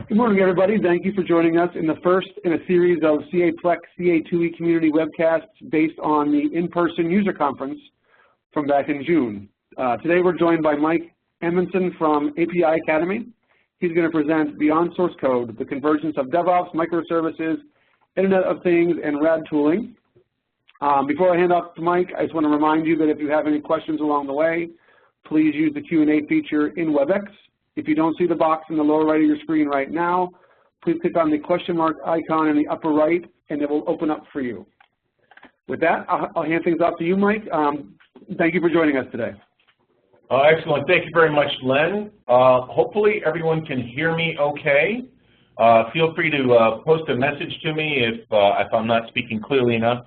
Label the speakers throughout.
Speaker 1: Good morning, everybody. Thank you for joining us in the first in a series of CA Plex CA2E community webcasts based on the in-person user conference from back in June. Today we're joined by Mike Amundsen from API Academy. He's going to present Beyond Source Code, the convergence of DevOps, microservices, Internet of Things, and RAD tooling. Before I hand off to Mike, I just want to remind you that if you have any questions along the way, please use the Q&A feature in WebEx. If you don't see the box in the lower right of your screen right now, please click on the question mark icon in the upper right, and it will open up for you. With that, I'll hand things off to you, Mike. Thank you for joining us today.
Speaker 2: Excellent. Thank you very much, Len. Hopefully everyone can hear me okay. Feel free to post a message to me if I'm not speaking clearly enough.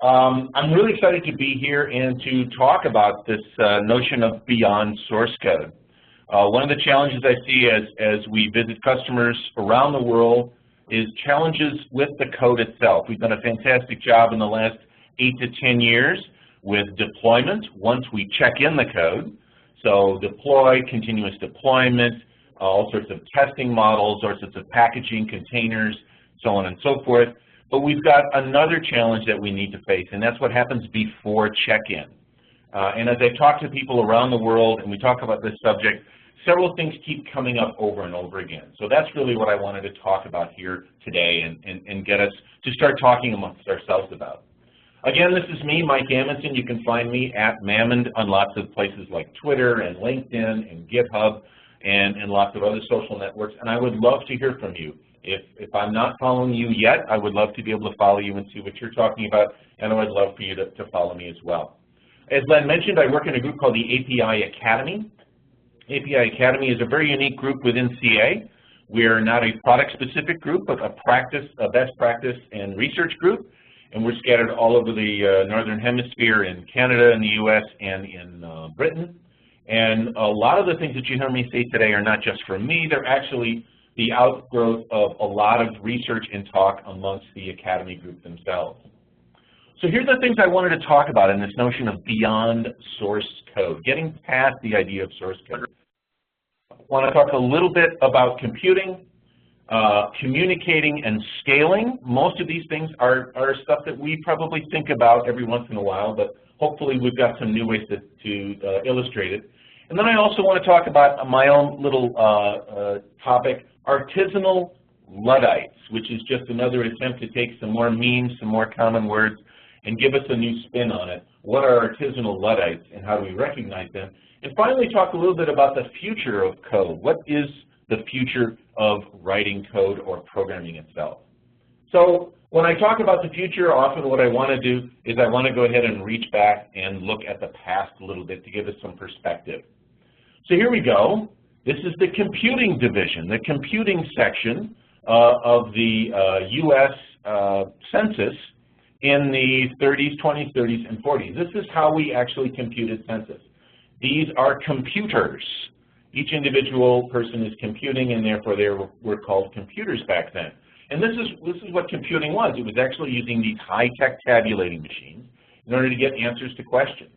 Speaker 2: I'm really excited to be here and to talk about this notion of beyond source code. One of the challenges I see as we visit customers around the world is challenges with the code itself. We've done a fantastic job in the last 8 to 10 years with deployment once we check in the code. So deploy, continuous deployment, all sorts of testing models, all sorts of packaging, containers, so on and so forth. But we've got another challenge that we need to face, and that's what happens before check-in. And as I talk to people around the world and we talk about this subject, several things keep coming up over and over again. So that's really what I wanted to talk about here today and get us to start talking amongst ourselves about. Again, this is me, Mike Amundsen. You can find me at Mammond on lots of places like Twitter and LinkedIn and GitHub and lots of other social networks. And I would love to hear from you. If I'm not following you yet, I would love to be able to follow you and see what you're talking about, and I would love for you to follow me as well. As Len mentioned, I work in a group called the API Academy. API Academy is a very unique group within CA. We're not a product-specific group, but a best practice and research group, and we're scattered all over the Northern Hemisphere in Canada, in the US, and in Britain. And a lot of the things that you hear me say today are not just from me, they're actually the outgrowth of a lot of research and talk amongst the Academy group themselves. So here's the things I wanted to talk about in this notion of beyond source code, getting past the idea of source code. I want to talk a little bit about computing, communicating, and scaling. Most of these things are stuff that we probably think about every once in a while, but hopefully we've got some new ways to illustrate it. And then I also want to talk about my own little topic, artisanal Luddites, which is just another attempt to take some more memes, some more common words, and give us a new spin on it. What are artisanal Luddites and how do we recognize them? And finally talk a little bit about the future of code. What is the future of writing code or programming itself? So when I talk about the future, often what I want to do is I want to go ahead and reach back and look at the past a little bit to give us some perspective. So here we go. This is the computing division, the computing section of the US Census in the 30s, 20s, 30s, and 40s. This is how we actually computed census. These are computers. Each individual person is computing, and therefore they were called computers back then. And this is what computing was. It was actually using these high-tech tabulating machines in order to get answers to questions.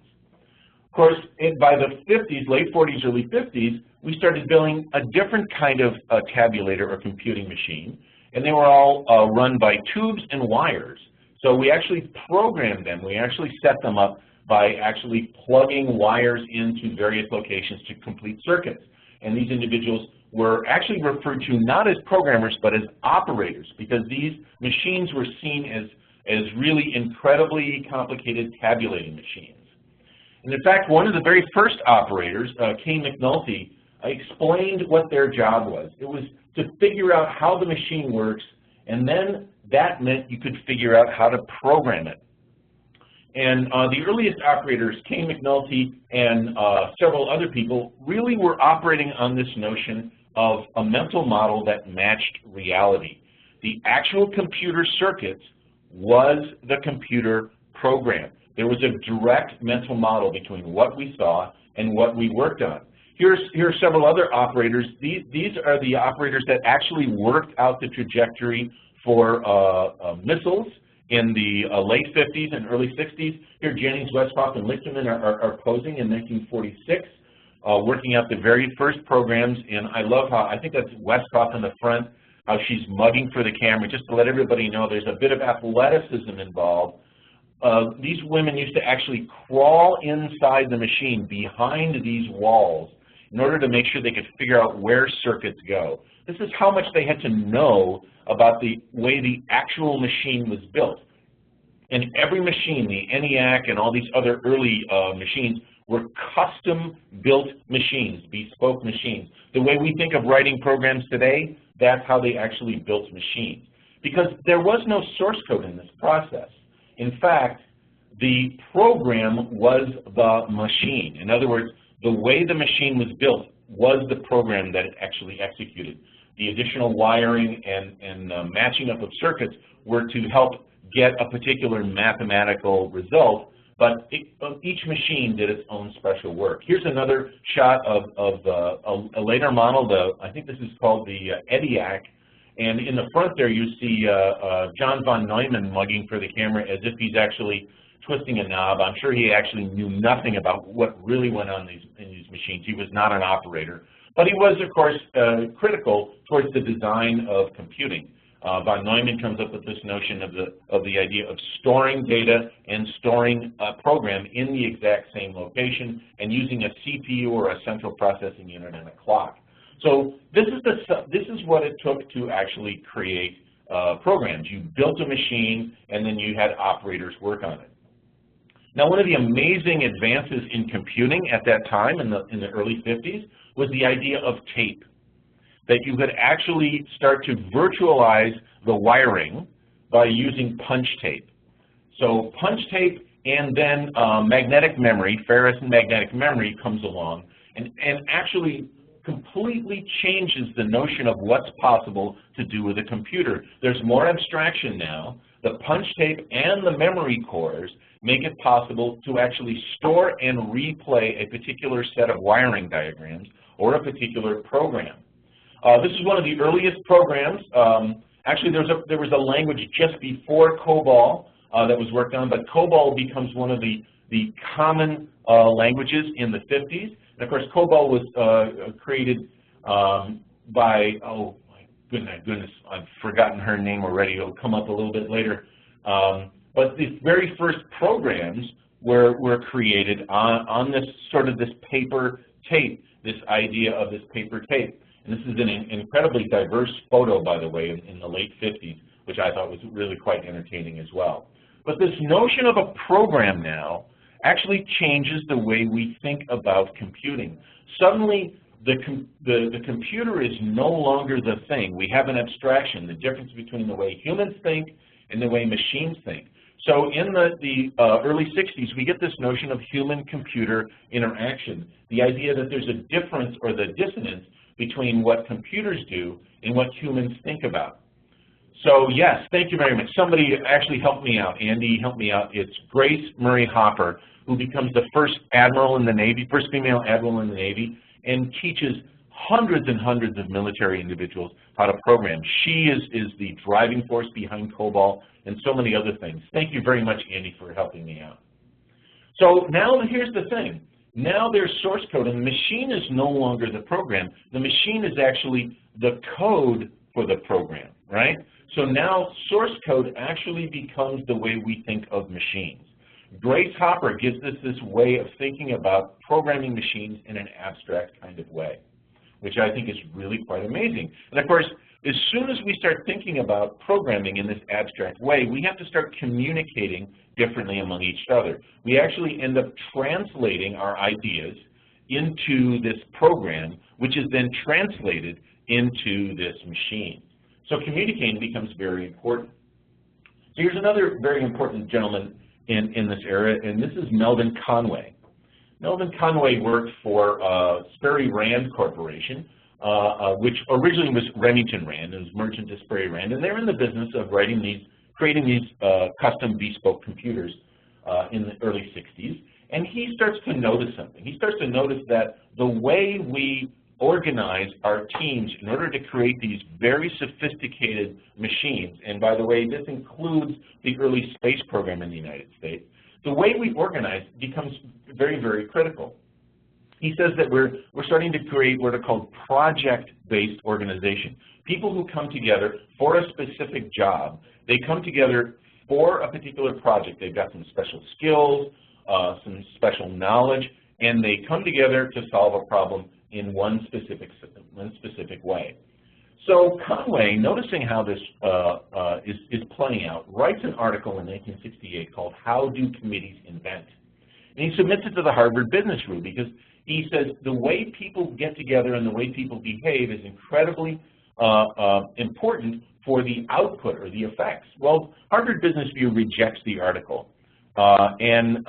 Speaker 2: Of course, by the 50s, late 40s, early 50s, we started building a different kind of tabulator or computing machine, and they were all run by tubes and wires. So we actually programmed them. We actually set them up by actually plugging wires into various locations to complete circuits. And these individuals were actually referred to not as programmers, but as operators, because these machines were seen as really incredibly complicated tabulating machines. And in fact, one of the very first operators, Kay McNulty, explained what their job was. It was to figure out how the machine works, and then that meant you could figure out how to program it. And the earliest operators, Kay McNulty and several other people, really were operating on this notion of a mental model that matched reality. The actual computer circuits was the computer program. There was a direct mental model between what we saw and what we worked on. Here are several other operators. These are the operators that actually worked out the trajectory for missiles in the late 50s and early 60s. Here, Jennings, Westhoff, and Lichterman are posing in 1946. working out the very first programs, and I love how, I think that's Westcott in the front, how she's mugging for the camera, just to let everybody know there's a bit of athleticism involved. These women used to actually crawl inside the machine behind these walls in order to make sure they could figure out where circuits go. This is how much they had to know about the way the actual machine was built. And every machine, the ENIAC and all these other early machines, were custom-built machines, bespoke machines. The way we think of writing programs today, that's how they actually built machines. Because there was no source code in this process. In fact, the program was the machine. In other words, the way the machine was built was the program that it actually executed. The additional wiring and matching up of circuits were to help get a particular mathematical result, but each machine did its own special work. Here's another shot of a later model. I think this is called the EDIAC, and in the front there you see John von Neumann mugging for the camera as if he's actually twisting a knob. I'm sure he actually knew nothing about what really went on in these machines. He was not an operator. But he was, of course, critical towards the design of computing. Von Neumann comes up with this notion of the idea of storing data and storing a program in the exact same location and using a CPU or a central processing unit and a clock. So this is what it took to actually create programs. You built a machine and then you had operators work on it. Now, one of the amazing advances in computing at that time in the early 50s was the idea of tape, that you could actually start to virtualize the wiring by using punch tape. So punch tape and then magnetic memory, ferrous and magnetic memory comes along and actually completely changes the notion of what's possible to do with a computer. There's more abstraction now. The punch tape and the memory cores make it possible to actually store and replay a particular set of wiring diagrams or a particular program. This is one of the earliest programs. Actually, there was a language just before COBOL that was worked on, but COBOL becomes one of the common languages in the 50s. And of course, COBOL was created by, oh my goodness, I've forgotten her name already. It'll come up a little bit later. But the very first programs were created on this sort of this paper tape, this idea of this paper tape. And this is an incredibly diverse photo, by the way, in the late 50s, which I thought was really quite entertaining as well. But this notion of a program now actually changes the way we think about computing. Suddenly, the computer is no longer the thing. We have an abstraction, the difference between the way humans think and the way machines think. So in the early 60s, we get this notion of human-computer interaction, the idea that there's a difference or the dissonance between what computers do and what humans think about. So yes, thank you very much. Somebody actually helped me out. Andy helped me out. It's Grace Murray Hopper, who becomes the first admiral in the Navy, first female admiral in the Navy, and teaches hundreds and hundreds of military individuals how to program. She is the driving force behind COBOL and so many other things. Thank you very much, Andy, for helping me out. So now here's the thing. Now there's source code, and the machine is no longer the program. The machine is actually the code for the program, right? So now source code actually becomes the way we think of machines. Grace Hopper gives us this way of thinking about programming machines in an abstract kind of way, which I think is really quite amazing. And of course, as soon as we start thinking about programming in this abstract way, we have to start communicating differently among each other. We actually end up translating our ideas into this program, which is then translated into this machine. So communicating becomes very important. So here's another very important gentleman in this era, and this is Melvin Conway. Melvin Conway worked for Sperry Rand Corporation, which originally was Remington Rand. It was merged into Sperry Rand, and they're in the business of creating these custom bespoke computers in the early 60s. And he starts to notice something. He starts to notice that the way we organize our teams in order to create these very sophisticated machines, and by the way, this includes the early space program in the United States, the way we organize becomes very, very critical. he says that we're starting to create what are called project-based organization. People who come together for a specific job, they come together for a particular project. They've got some special skills, some special knowledge, and they come together to solve a problem in one specific way. So Conway, noticing how this is playing out, writes an article in 1968 called "How Do Committees Invent?" And he submits it to the Harvard Business Review because he says the way people get together and the way people behave is incredibly important for the output or the effects. Well, Harvard Business Review rejects the article, and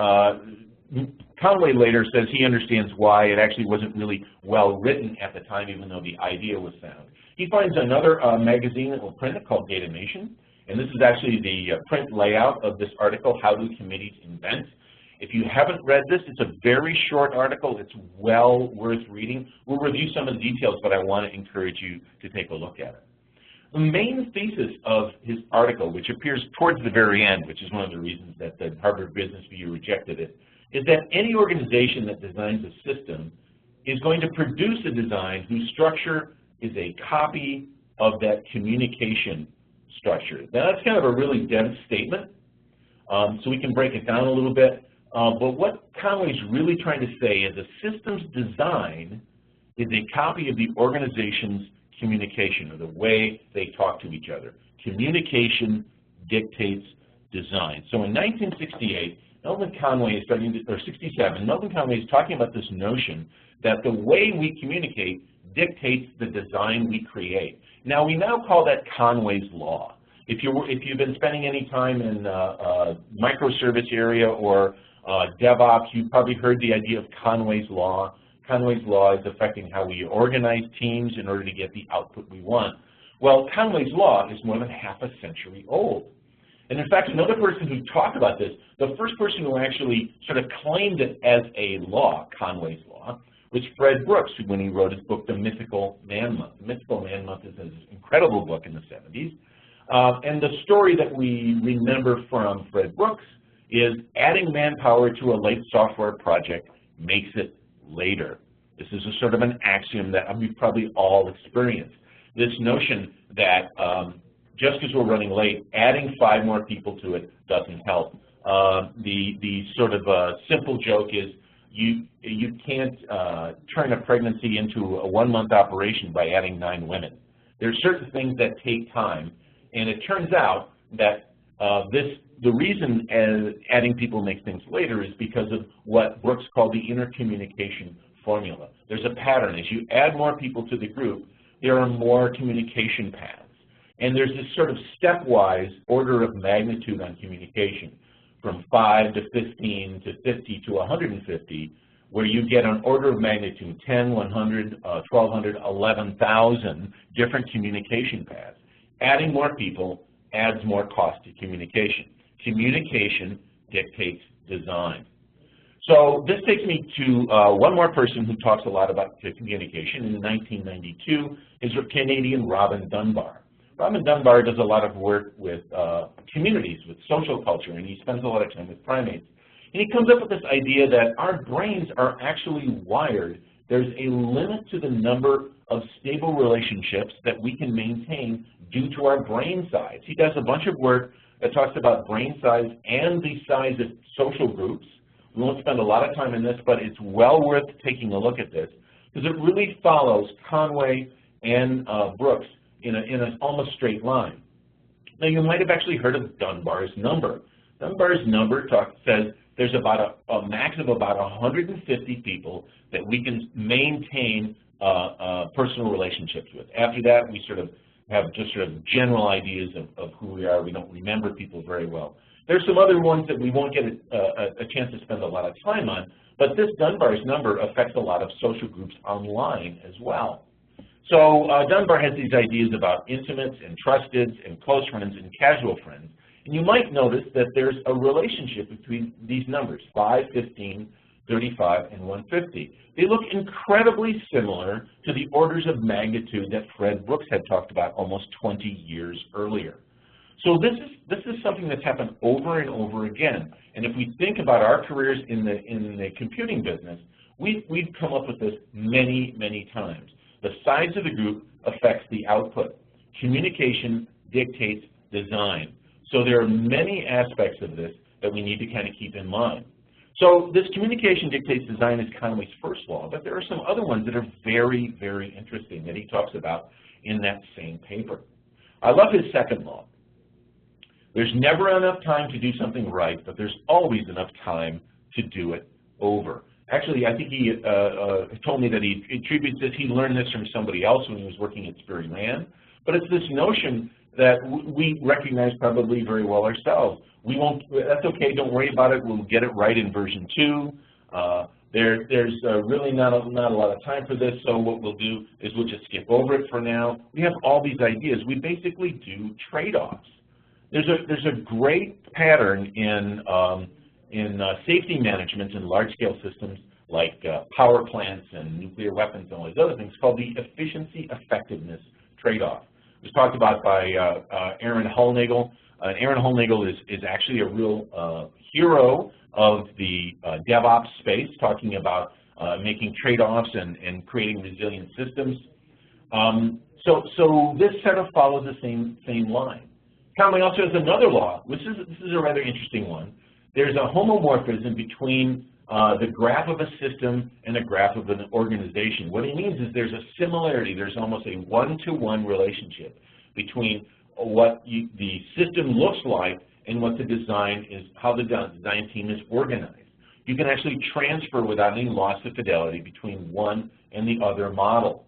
Speaker 2: Conway later says he understands why it actually wasn't really well written at the time, even though the idea was sound. He finds another magazine that will print it called Datamation, and this is actually the print layout of this article, How Do Committees Invent? If you haven't read this, it's a very short article. It's well worth reading. We'll review some of the details, but I want to encourage you to take a look at it. The main thesis of his article, which appears towards the very end, which is one of the reasons that the Harvard Business Review rejected it, is that any organization that designs a system is going to produce a design whose structure is a copy of that communication structure. Now, that's kind of a really dense statement, so we can break it down a little bit. But what Conway's really trying to say is a system's design is a copy of the organization's communication, or the way they talk to each other. Communication dictates design. So in 1968, Melvin Conway is starting to, or 67, Melvin Conway is talking about this notion that the way we communicate dictates the design we create. Now, we now call that Conway's Law. If you've been spending any time in microservice area or DevOps, you've probably heard the idea of Conway's Law. Conway's Law is affecting how we organize teams in order to get the output we want. Well, Conway's Law is more than half a century old. And in fact, another person who talked about this, the first person who actually sort of claimed it as a law, Conway's Law, was Fred Brooks, when he wrote his book, The Mythical Man Month. The Mythical Man Month is an incredible book in the 70s. And the story that we remember from Fred Brooks is adding manpower to a late software project makes it later. This is a sort of an axiom that we've probably all experienced. This notion that just because we're running late, adding 5 more people to it doesn't help. The sort of simple joke is you can't turn a pregnancy into a 1-month operation by adding 9 women. There are certain things that take time, and it turns out that the reason adding people makes things later is because of what Brooks called the intercommunication formula. There's a pattern. As you add more people to the group, there are more communication paths. And there's this sort of stepwise order of magnitude on communication, from 5 to 15 to 50 to 150, where you get an order of magnitude, 10, 100, 1,200, 11,000 different communication paths. Adding more people adds more cost to communication. Communication dictates design. So this takes me to one more person who talks a lot about communication. In 1992 is Canadian Robin Dunbar. Robin Dunbar does a lot of work with communities, with social culture, and he spends a lot of time with primates. And he comes up with this idea that our brains are actually wired. There's a limit to the number of stable relationships that we can maintain due to our brain size. He does a bunch of work that talks about brain size and the size of social groups. We won't spend a lot of time in this, but it's well worth taking a look at this, because it really follows Conway and Brooks in an almost straight line. Now, you might have actually heard of Dunbar's number. Dunbar's number says there's about a max of about 150 people that we can maintain personal relationships with. After that, we sort of have just sort of general ideas of who we are. We don't remember people very well. There's some other ones that we won't get a chance to spend a lot of time on, but this Dunbar's number affects a lot of social groups online as well. So Dunbar has these ideas about intimates and trusteds and close friends and casual friends. And you might notice that there's a relationship between these numbers, 5, 15, 35, and 150. They look incredibly similar to the orders of magnitude that Fred Brooks had talked about almost 20 years earlier. So this is something that's happened over and over again. And if we think about our careers in the computing business, we've come up with this many, many times. The size of the group affects the output. Communication dictates design. So there are many aspects of this that we need to kind of keep in mind. So this communication dictates design is Conway's first law, but there are some other ones that are very, very interesting that he talks about in that same paper. I love his second law. There's never enough time to do something right, but there's always enough time to do it over. Actually, I think he told me that he attributes this, he learned this from somebody else when he was working at Sperry Rand, but it's this notion that we recognize probably very well ourselves. We won't, that's okay, don't worry about it, we'll get it right in version 2. There's really not a lot of time for this, so what we'll do is we'll just skip over it for now. We have all these ideas. We basically do trade-offs. There's a great pattern in safety management in large-scale systems like power plants and nuclear weapons and all these other things called the efficiency-effectiveness trade-off. It was talked about by Aaron Hollnagel. Aaron Hollnagel is actually a real hero of the DevOps space, talking about making trade-offs and creating resilient systems. So this sort of follows the same line. Conway also has another law. This is a rather interesting one. There's a homomorphism between the graph of a system and a graph of an organization. What he means is there's a similarity. There's almost a one-to-one relationship between what the system looks like and what the design is, how the design team is organized. You can actually transfer without any loss of fidelity between one and the other model.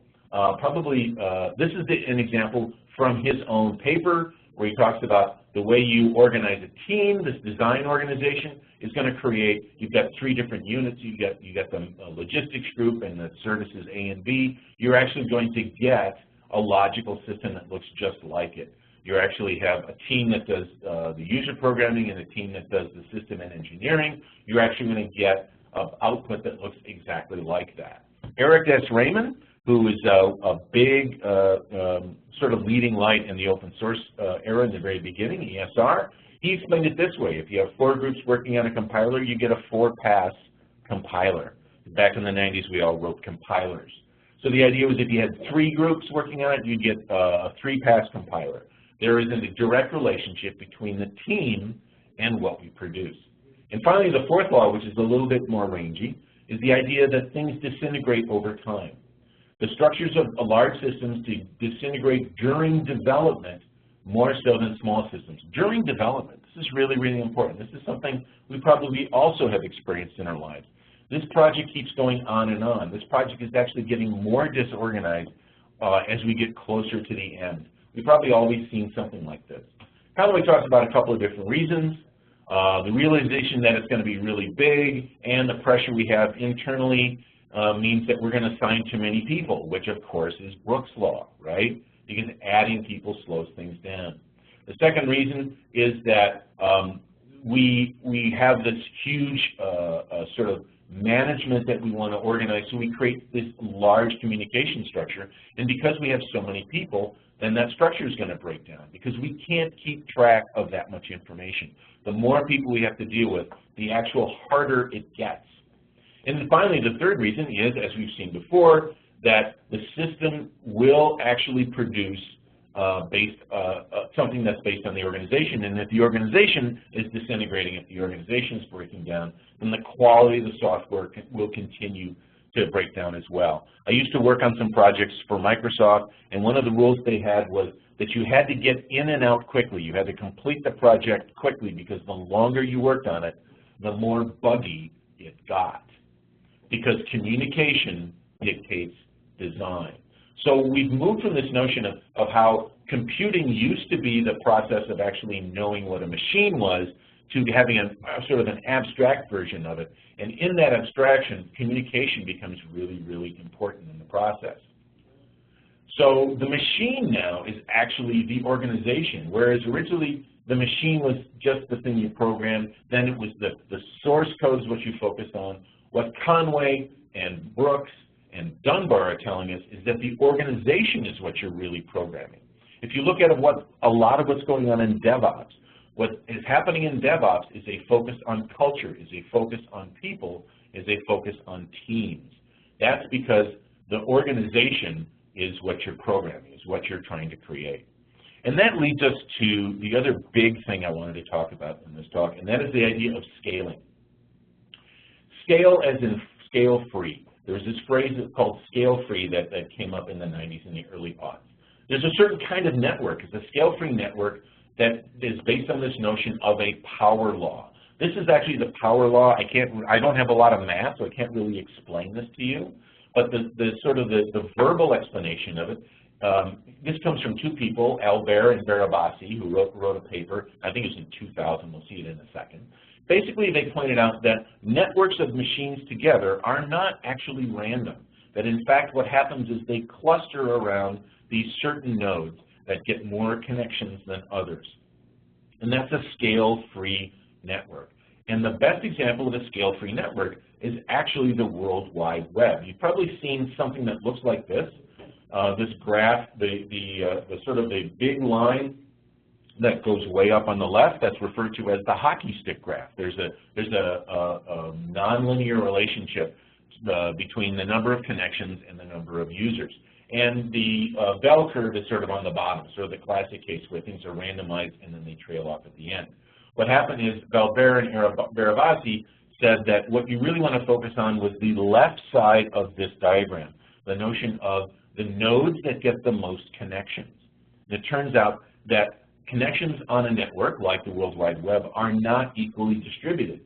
Speaker 2: This is an example from his own paper where he talks about the way you organize a team. This design organization is going to create, you've got 3 different units. You got the logistics group and the services A and B. You're actually going to get a logical system that looks just like it. You actually have a team that does the user programming and a team that does the system and engineering. You're actually going to get an output that looks exactly like that. Eric S. Raymond, who is a big sort of leading light in the open source era in the very beginning, ESR, he explained it this way. If you have 4 groups working on a compiler, you get a 4-pass compiler. Back in the 90s, we all wrote compilers. So the idea was if you had 3 groups working on it, you'd get a 3-pass compiler. There is a direct relationship between the team and what we produce. And finally, the 4th law, which is a little bit more rangy, is the idea that things disintegrate over time. The structures of large systems disintegrate during development more so than small systems. During development, this is really, really important. This is something we probably also have experienced in our lives. This project keeps going on and on. This project is actually getting more disorganized as we get closer to the end. We've probably always seen something like this. Conway talks about a couple of different reasons. The realization that it's going to be really big and the pressure we have internally means that we're going to assign too many people, which of course is Brooks' law, right? Because adding people slows things down. The second reason is that we have this huge sort of management that we want to organize, so we create this large communication structure, and because we have so many people, then that structure is going to break down because we can't keep track of that much information. The more people we have to deal with, the actual harder it gets. And then finally, the third reason is, as we've seen before, that the system will actually produce something that's based on the organization, and if the organization is disintegrating, if the organization is breaking down, then the quality of the software will continue to break down as well. I used to work on some projects for Microsoft, and one of the rules they had was that you had to get in and out quickly. You had to complete the project quickly because the longer you worked on it, the more buggy it got, because communication dictates design. So we've moved from this notion of how computing used to be the process of actually knowing what a machine was to having a sort of an abstract version of it. And in that abstraction, communication becomes really, really important in the process. So the machine now is actually the organization, whereas originally the machine was just the thing you programmed, then it was the source code is what you focused on. What Conway and Brooks and Dunbar are telling us is that the organization is what you're really programming. If you look at a lot of what's going on in DevOps, what is happening in DevOps is a focus on culture, is a focus on people, is a focus on teams. That's because the organization is what you're programming, is what you're trying to create. And that leads us to the other big thing I wanted to talk about in this talk, and that is the idea of scaling. Scale as in scale free. There's this phrase called scale free that came up in the 90s and the early aughts. There's a certain kind of network. It's a scale free network that is based on this notion of a power law. This is actually the power law. I don't have a lot of math, so I can't really explain this to you. But the verbal explanation of it, this comes from two people, Albert and Barabasi, who wrote a paper. I think it was in 2000. We'll see it in a second. Basically, they pointed out that networks of machines together are not actually random. That in fact, what happens is they cluster around these certain nodes that get more connections than others. And that's a scale-free network. And the best example of a scale-free network is actually the World Wide Web. You've probably seen something that looks like this. This graph, the big line that goes way up on the left, that's referred to as the hockey stick graph. There's a nonlinear relationship between the number of connections and the number of users. And the bell curve is sort of on the bottom, sort of the classic case where things are randomized and then they trail off at the end. What happened is Albert and Barabasi said that what you really want to focus on was the left side of this diagram, the notion of the nodes that get the most connections. And it turns out that connections on a network, like the World Wide Web, are not equally distributed.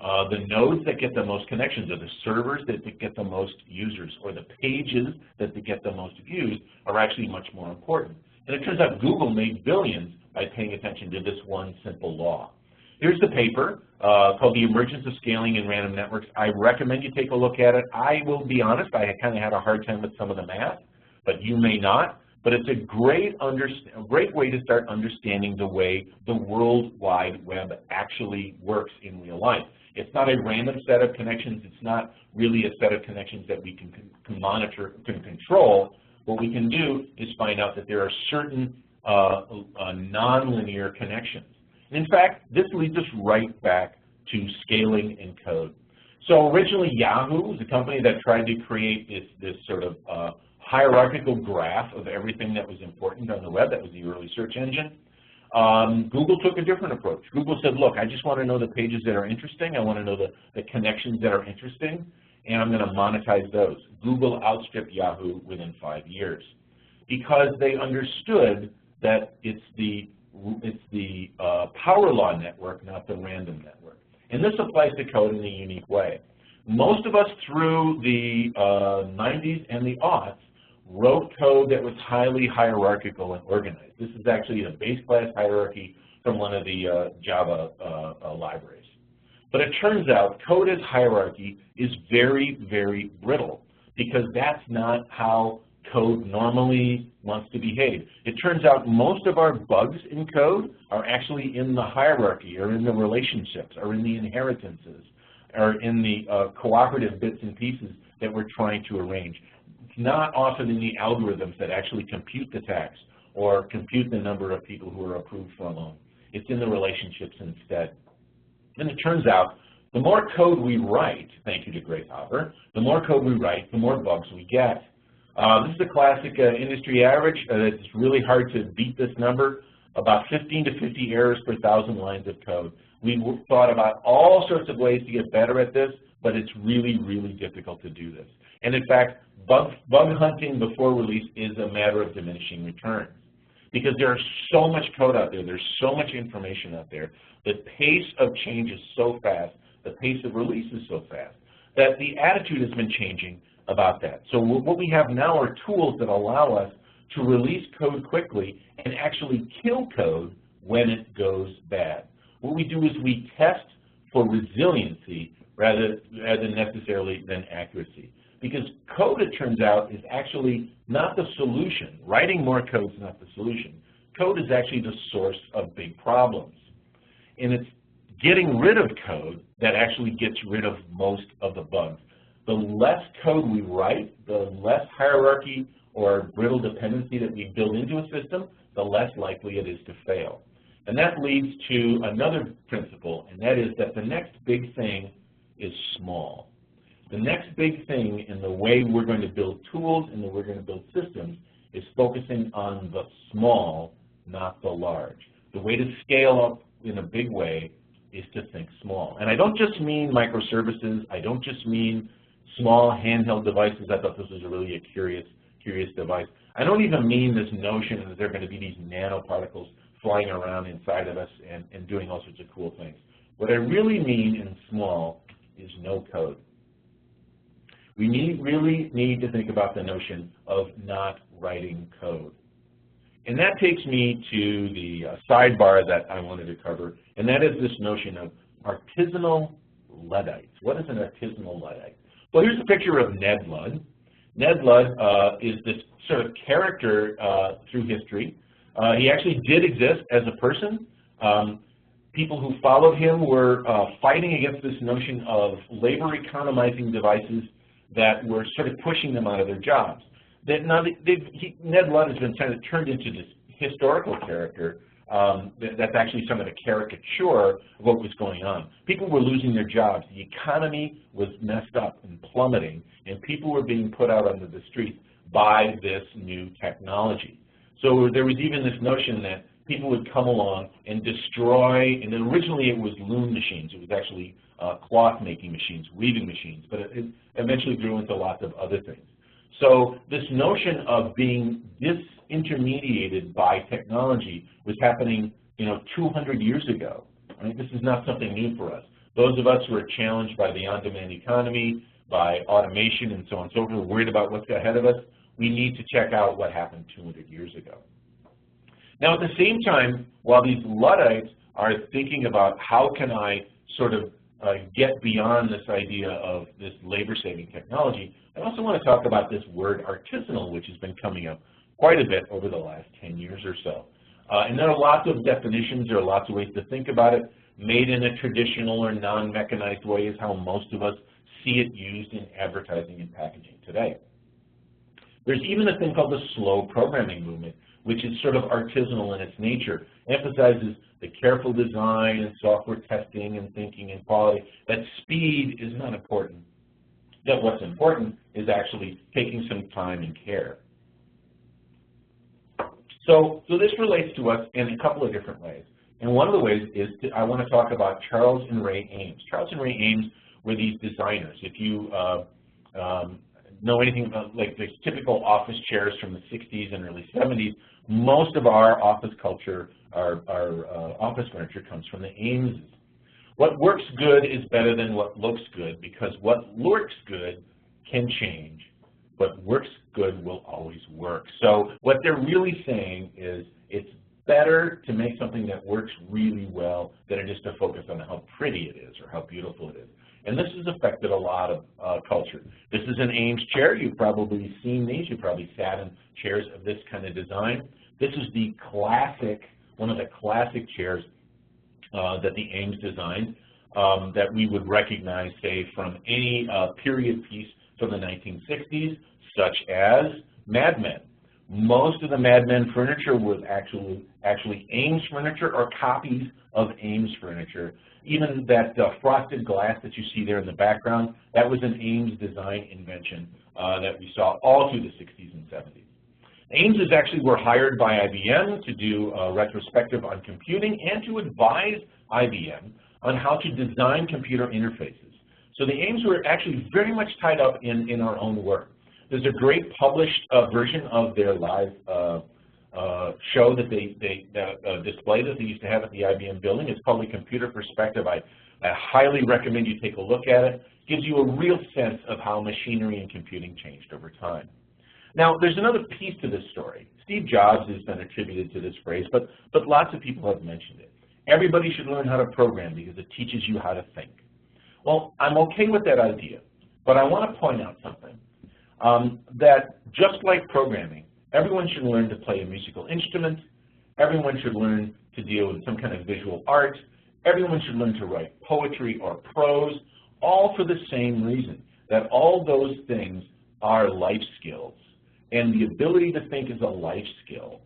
Speaker 2: The nodes that get the most connections, or the servers that get the most users, or the pages that get the most views are actually much more important. And it turns out Google made billions by paying attention to this one simple law. Here's the paper called The Emergence of Scaling in Random Networks. I recommend you take a look at it. I will be honest, I kind of had a hard time with some of the math, but you may not. But it's a great way to start understanding the way the World Wide Web actually works in real life. It's not a random set of connections. It's not really a set of connections that we can monitor, can control. What we can do is find out that there are certain nonlinear connections. And in fact, this leads us right back to scaling in code. So originally Yahoo was a company that tried to create this sort of hierarchical graph of everything that was important on the web. That was the early search engine. Google took a different approach. Google said, look, I just want to know the pages that are interesting. I want to know the connections that are interesting, and I'm going to monetize those. Google outstripped Yahoo within 5 years because they understood that it's the power law network, not the random network. And this applies to code in a unique way. Most of us through the 90s and the aughts wrote code that was highly hierarchical and organized. This is actually a base class hierarchy from one of the Java libraries. But it turns out code as hierarchy is very, very brittle because that's not how code normally wants to behave. It turns out most of our bugs in code are actually in the hierarchy or in the relationships or in the inheritances or in the cooperative bits and pieces that we're trying to arrange. Not often in the algorithms that actually compute the tax or compute the number of people who are approved for a loan. It's in the relationships instead. And it turns out the more code we write, thank you to Grace Hopper, the more code we write, the more bugs we get. This is a classic industry average. It's really hard to beat this number, about 15 to 50 errors per 1,000 lines of code. We've thought about all sorts of ways to get better at this, but it's really, really difficult to do this. And in fact, bug hunting before release is a matter of diminishing returns because there's so much code out there, there's so much information out there, the pace of change is so fast, the pace of release is so fast, that the attitude has been changing about that. So what we have now are tools that allow us to release code quickly and actually kill code when it goes bad. What we do is we test for resiliency rather than necessarily than accuracy. Because code, it turns out, is actually not the solution. Writing more code is not the solution. Code is actually the source of big problems. And it's getting rid of code that actually gets rid of most of the bugs. The less code we write, the less hierarchy or brittle dependency that we build into a system, the less likely it is to fail. And that leads to another principle, and that is that the next big thing is small. The next big thing in the way we're going to build tools and the way we're going to build systems is focusing on the small, not the large. The way to scale up in a big way is to think small. And I don't just mean microservices. I don't just mean small handheld devices. I thought this was really a curious device. I don't even mean this notion that there are going to be these nanoparticles flying around inside of us and doing all sorts of cool things. What I really mean in small is no code. We really need to think about the notion of not writing code. And that takes me to the sidebar that I wanted to cover, and that is this notion of artisanal Luddites. What is an artisanal Luddite? Well, here's a picture of Ned Ludd. Ned Ludd is this sort of character through history. He actually did exist as a person. People who followed him were fighting against this notion of labor economizing devices that were sort of pushing them out of their jobs. Ned Ludd has been kind of turned into this historical character that's actually some of a caricature of what was going on. People were losing their jobs. The economy was messed up and plummeting, and people were being put out onto the streets by this new technology. So there was even this notion that people would come along and destroy, and originally it was loom machines. It was actually cloth-making machines, weaving machines, but it eventually grew into lots of other things. So this notion of being disintermediated by technology was happening, 200 years ago. Right? This is not something new for us. Those of us who are challenged by the on-demand economy, by automation and so on and so forth, worried about what's ahead of us, we need to check out what happened 200 years ago. Now, at the same time, while these Luddites are thinking about how can I sort of get beyond this idea of this labor-saving technology, I also want to talk about this word artisanal, which has been coming up quite a bit over the last 10 years or so. And there are lots of definitions, there are lots of ways to think about it. Made in a traditional or non-mechanized way is how most of us see it used in advertising and packaging today. There's even a thing called the slow programming movement, which is sort of artisanal in its nature, emphasizes the careful design and software testing and thinking and quality, that speed is not important, that what's important is actually taking some time and care. So this relates to us in a couple of different ways. And one of the ways is I want to talk about Charles and Ray Ames. Charles and Ray Ames were these designers. If you know anything about like the typical office chairs from the 60s and early 70s, most of our office culture, our office furniture comes from the Ameses. What works good is better than what looks good, because what looks good can change. What works good will always work. So what they're really saying is it's better to make something that works really well than it is to focus on how pretty it is or how beautiful it is. And this has affected a lot of culture. This is an Ames chair. You've probably seen these. You've probably sat in chairs of this kind of design. This is the classic, one of the classic chairs that the Ames designed that we would recognize, say, from any period piece from the 1960s, such as Mad Men. Most of the Mad Men furniture was actually Ames furniture or copies of Ames furniture. Even that frosted glass that you see there in the background, that was an Ames design invention that we saw all through the 60s and 70s. Ameses actually were hired by IBM to do a retrospective on computing and to advise IBM on how to design computer interfaces. So the Ames were actually very much tied up in our own work. There's a great published version of their live show that display that they used to have at the IBM building. It's called The Computer Perspective. I highly recommend you take a look at it. It gives you a real sense of how machinery and computing changed over time. Now, there's another piece to this story. Steve Jobs has been attributed to this phrase, but lots of people have mentioned it. Everybody should learn how to program because it teaches you how to think. Well, I'm okay with that idea, but I want to point out something. That just like programming, everyone should learn to play a musical instrument, everyone should learn to deal with some kind of visual art, everyone should learn to write poetry or prose, all for the same reason, that all those things are life skills. And the ability to think is a life skill.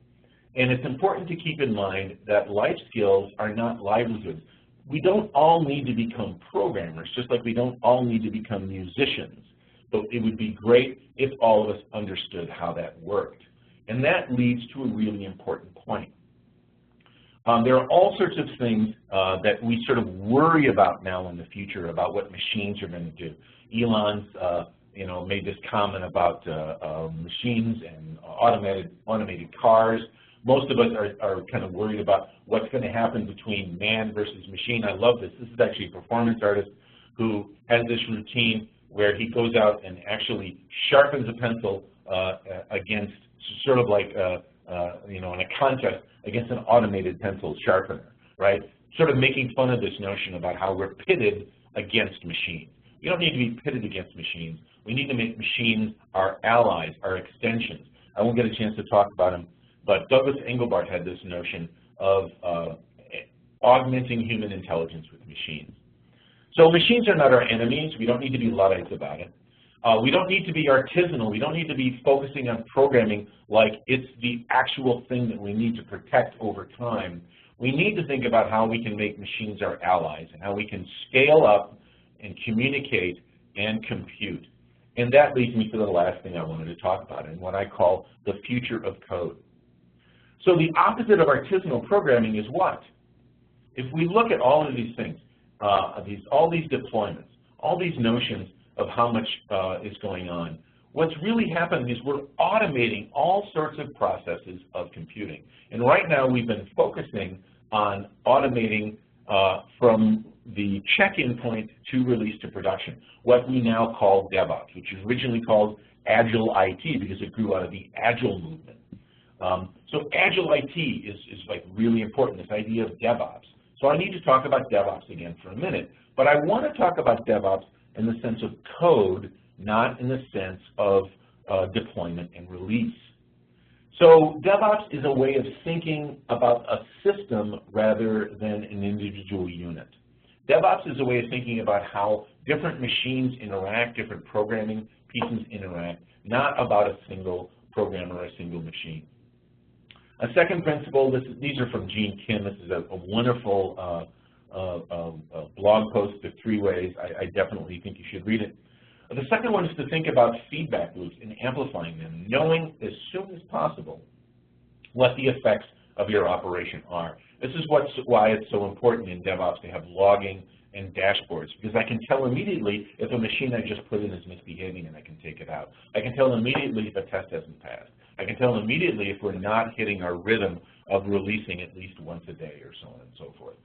Speaker 2: And it's important to keep in mind that life skills are not livelihoods. We don't all need to become programmers, just like we don't all need to become musicians. But it would be great if all of us understood how that worked. And that leads to a really important point. There are all sorts of things that we sort of worry about now in the future about what machines are going to do. Elon's made this comment about machines and automated cars. Most of us are kind of worried about what's going to happen between man versus machine. I love this. This is actually a performance artist who has this routine where he goes out and actually sharpens a pencil against, sort of like in a contest against an automated pencil sharpener, right? Sort of making fun of this notion about how we're pitted against machines. We don't need to be pitted against machines. We need to make machines our allies, our extensions. I won't get a chance to talk about them, but Douglas Engelbart had this notion of augmenting human intelligence with machines. So machines are not our enemies. We don't need to be Luddites about it. We don't need to be artisanal. We don't need to be focusing on programming like it's the actual thing that we need to protect over time. We need to think about how we can make machines our allies and how we can scale up and communicate and compute. And that leads me to the last thing I wanted to talk about, and what I call the future of code. So the opposite of artisanal programming is what? If we look at all of these things, all these deployments, all these notions of how much is going on, what's really happening is we're automating all sorts of processes of computing. And right now we've been focusing on automating from the check-in point to release to production, what we now call DevOps, which is originally called Agile IT because it grew out of the Agile movement. So Agile IT is like really important, this idea of DevOps. So I need to talk about DevOps again for a minute, but I want to talk about DevOps in the sense of code, not in the sense of deployment and release. So DevOps is a way of thinking about a system rather than an individual unit. DevOps is a way of thinking about how different machines interact, different programming pieces interact, not about a single program or a single machine. A second principle, these are from Gene Kim. This is a wonderful blog post, The 3 Ways. I definitely think you should read it. The second one is to think about feedback loops and amplifying them, knowing as soon as possible what the effects of your operation are. This is why it's so important in DevOps to have logging and dashboards, because I can tell immediately if a machine I just put in is misbehaving and I can take it out. I can tell immediately if a test hasn't passed. I can tell immediately if we're not hitting our rhythm of releasing at least once a day or so on and so forth.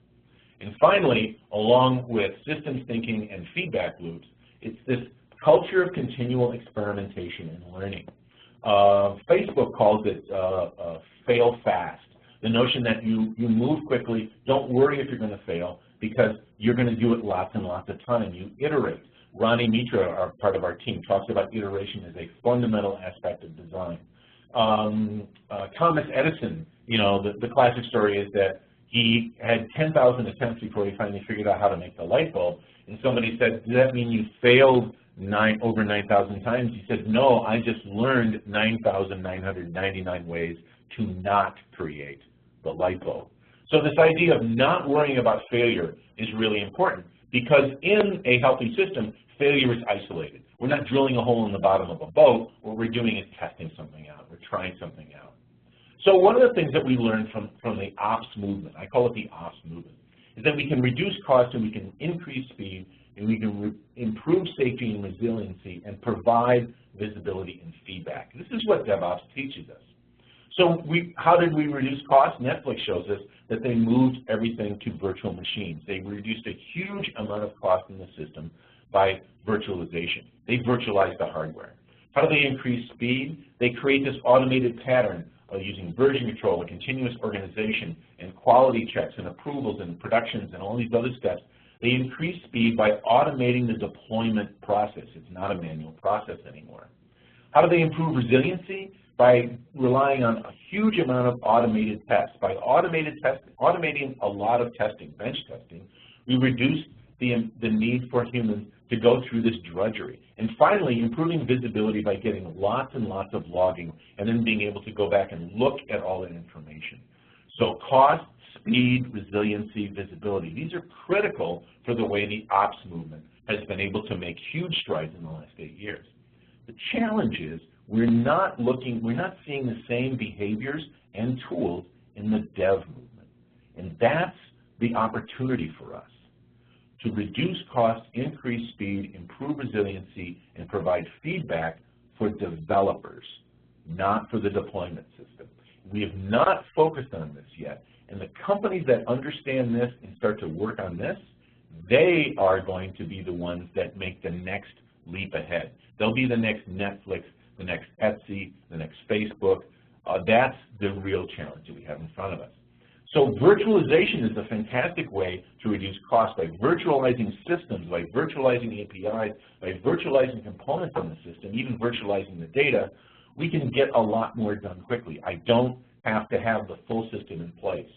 Speaker 2: And finally, along with systems thinking and feedback loops, it's this culture of continual experimentation and learning. Facebook calls it fail fast. The notion that you move quickly, don't worry if you're going to fail, because you're going to do it lots and lots of time. You iterate. Ronnie Mitra, part of our team, talks about iteration as a fundamental aspect of design. Thomas Edison, the classic story is that he had 10,000 attempts before he finally figured out how to make the light bulb. And somebody said, does that mean you failed over 9,000 times? He said, no, I just learned 9,999 ways to not create the light bulb. So this idea of not worrying about failure is really important, because in a healthy system, failure is isolated. We're not drilling a hole in the bottom of a boat. What we're doing is testing something out. We're trying something out. So one of the things that we learned from the ops movement, I call it the ops movement, is that we can reduce costs and we can increase speed and we can improve safety and resiliency and provide visibility and feedback. This is what DevOps teaches us. So how did we reduce costs? Netflix shows us that they moved everything to virtual machines. They reduced a huge amount of cost in the system by virtualization. They virtualized the hardware. How do they increase speed? They create this automated pattern of using version control and continuous organization and quality checks and approvals and productions and all these other steps. They increase speed by automating the deployment process. It's not a manual process anymore. How do they improve resiliency? By relying on a huge amount of automated tests. By automating a lot of testing, bench testing, we reduce the need for humans to go through this drudgery. And finally, improving visibility by getting lots and lots of logging and then being able to go back and look at all that information. So cost, speed, resiliency, visibility, these are critical for the way the ops movement has been able to make huge strides in the last 8 years. The challenge is we're not seeing the same behaviors and tools in the dev movement. And that's the opportunity for us to reduce costs, increase speed, improve resiliency, and provide feedback for developers, not for the deployment system. We have not focused on this yet, and the companies that understand this and start to work on this, they are going to be the ones that make the next leap ahead. They'll be the next Netflix, the next Etsy, the next Facebook. That's the real challenge that we have in front of us. So virtualization is a fantastic way to reduce costs by virtualizing systems, by virtualizing APIs, by virtualizing components on the system, even virtualizing the data. We can get a lot more done quickly. I don't have to have the full system in place.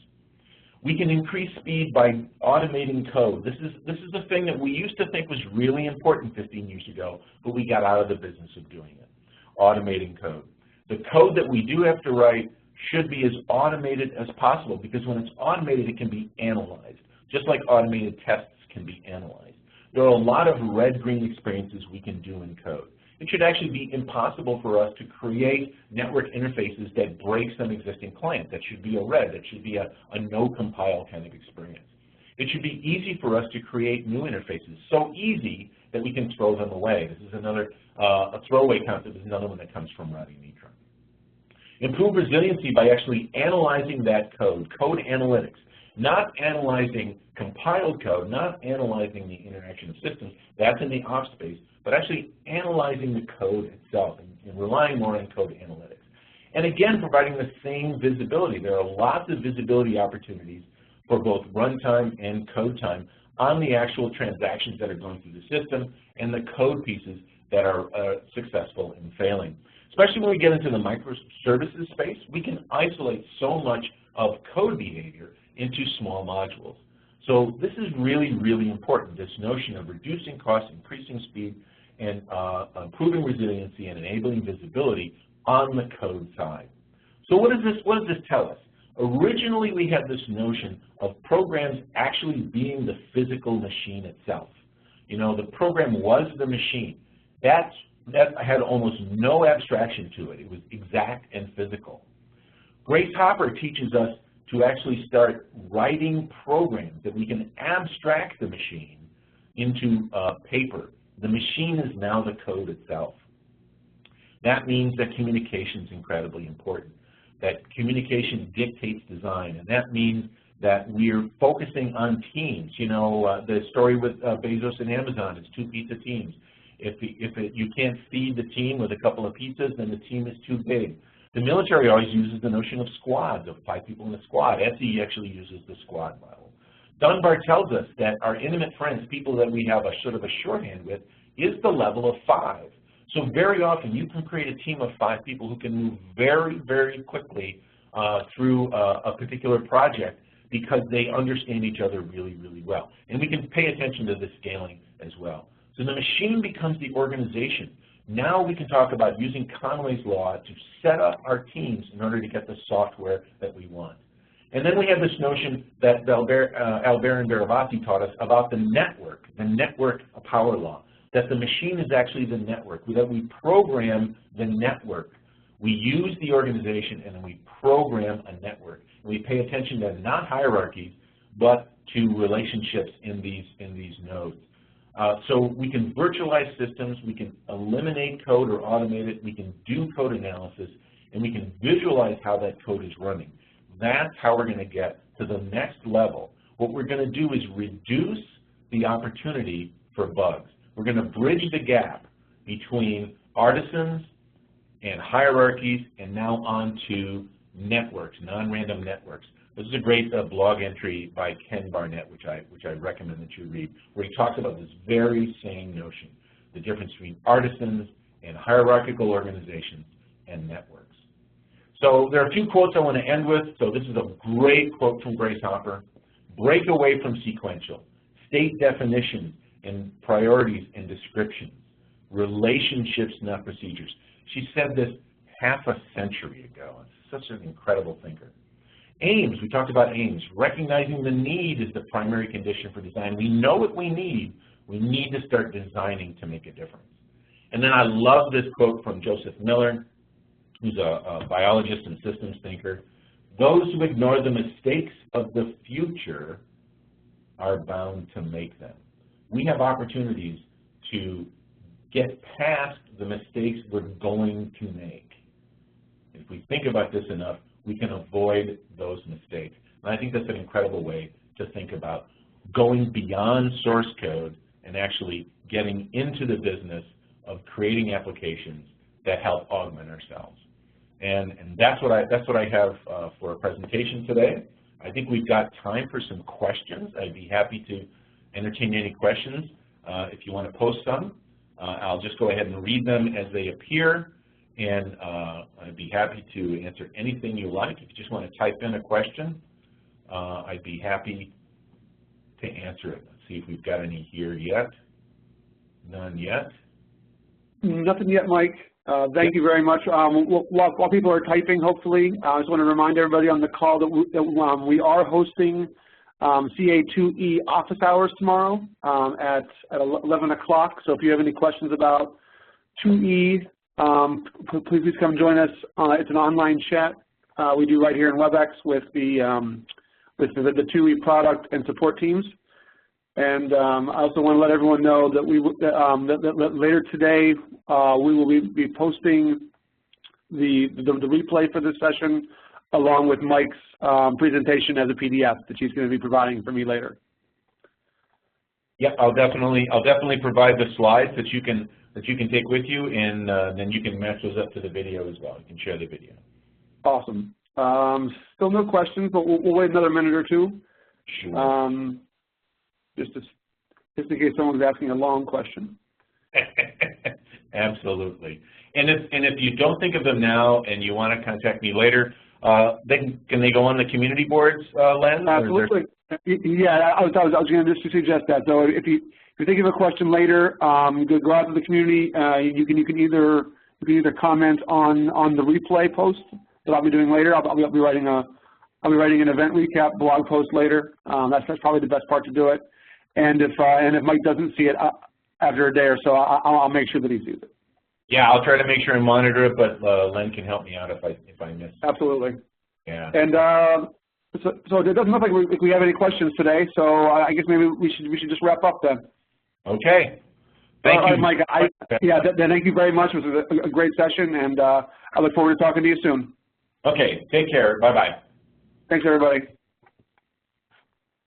Speaker 2: We can increase speed by automating code. This is the thing that we used to think was really important 15 years ago, but we got out of the business of doing it, automating code. The code that we do have to write should be as automated as possible, because when it's automated, it can be analyzed, just like automated tests can be analyzed. There are a lot of red-green experiences we can do in code. It should actually be impossible for us to create network interfaces that break some existing client. That should be a red. That should be a no-compile kind of experience. It should be easy for us to create new interfaces, so easy that we can throw them away. This is another, a throwaway concept is another one that comes from RAD. Improve resiliency by actually analyzing that code, code analytics, not analyzing compiled code, not analyzing the interaction of systems, that's in the ops space, but actually analyzing the code itself and relying more on code analytics. And again, providing the same visibility. There are lots of visibility opportunities for both runtime and code time on the actual transactions that are going through the system and the code pieces that are successful and failing. Especially when we get into the microservices space, we can isolate so much of code behavior into small modules. So this is really, really important, this notion of reducing costs, increasing speed, and improving resiliency and enabling visibility on the code side. So what does this tell us? Originally, we had this notion of programs actually being the physical machine itself. You know, the program was the machine. That had almost no abstraction to it. It was exact and physical. Grace Hopper teaches us to actually start writing programs that we can abstract the machine into paper. The machine is now the code itself. That means that communication is incredibly important, that communication dictates design, and that means that we're focusing on teams. You know, the story with Bezos and Amazon is 2 pizza teams. If you can't feed the team with a couple of pizzas, then the team is too big. The military always uses the notion of squads, of 5 people in a squad. SE actually uses the squad model. Dunbar tells us that our intimate friends, people that we have a sort of a shorthand with, is the level of 5. So very often you can create a team of 5 people who can move very, very quickly through a particular project because they understand each other really, really well. And we can pay attention to the scaling as well. So the machine becomes the organization. Now we can talk about using Conway's law to set up our teams in order to get the software that we want. And then we have this notion that Albert and Barabasi taught us about the network power law, that the machine is actually the network, that we program the network. We use the organization and then we program a network. And we pay attention to not hierarchies, but to relationships in these nodes. So we can virtualize systems, we can eliminate code or automate it, we can do code analysis, and we can visualize how that code is running. That's how we're going to get to the next level. What we're going to do is reduce the opportunity for bugs. We're going to bridge the gap between artisans and hierarchies and now onto networks, non-random networks. This is a great blog entry by Ken Barnett, which I recommend that you read, where he talks about this very same notion, the difference between artisans and hierarchical organizations and networks. So there are 2 quotes I want to end with. So this is a great quote from Grace Hopper. Break away from sequential. State definitions and priorities and descriptions, relationships, not procedures. She said this half a century ago. It's such an incredible thinker. Aims, we talked about aims. Recognizing the need is the primary condition for design. We know what we need. We need to start designing to make a difference. And then I love this quote from Joseph Miller, who's a biologist and systems thinker. Those who ignore the mistakes of the future are bound to make them. We have opportunities to get past the mistakes we're going to make. If we think about this enough, we can avoid those mistakes. And I think that's an incredible way to think about going beyond source code and actually getting into the business of creating applications that help augment ourselves. And that's what I have for a presentation today. I think we've got time for some questions. I'd be happy to entertain any questions if you want to post some. I'll just go ahead and read them as they appear, and I'd be happy to answer anything you like. If you just want to type in a question, I'd be happy to answer it. Let's see if we've got any here yet. None yet.
Speaker 1: Nothing yet, Mike. Thank you very much. While people are typing, hopefully, I just want to remind everybody on the call that we are hosting CA2E office hours tomorrow at 11 o'clock. So if you have any questions about 2E, please come join us. It's an online chat we do right here in WebEx with the 2E product and support teams. And I also want to let everyone know that that later today we will be posting the replay for this session along with Mike's presentation as a PDF that she's going to be providing for me later.
Speaker 2: Yeah, I'll definitely provide the slides that you can take with you, and then you can match those up to the video as well. You can share the video.
Speaker 1: Awesome. Still no questions, but we'll wait another minute or two.
Speaker 2: Sure.
Speaker 1: Just in case someone's asking a long question.
Speaker 2: Absolutely. And if you don't think of them now and you want to contact me later, can they go on the community boards, Len?
Speaker 1: Absolutely. Yeah, I was going to just suggest that. So if you're thinking of a question later, go out to the community. You can either comment on the replay post that I'll be doing later. I'll be writing an event recap blog post later. That's probably the best part to do it. And if Mike doesn't see it after a day or so, I'll make sure that he sees it.
Speaker 2: Yeah, I'll try to make sure and monitor it, but Len can help me out if I miss.
Speaker 1: Absolutely.
Speaker 2: Yeah.
Speaker 1: And so it doesn't look like we have any questions today. So I guess maybe we should just wrap up then.
Speaker 2: Okay. Thank you,
Speaker 1: Mike. Thank you very much. It was a great session, and I look forward to talking to you soon.
Speaker 2: Okay. Take care. Bye-bye.
Speaker 1: Thanks, everybody.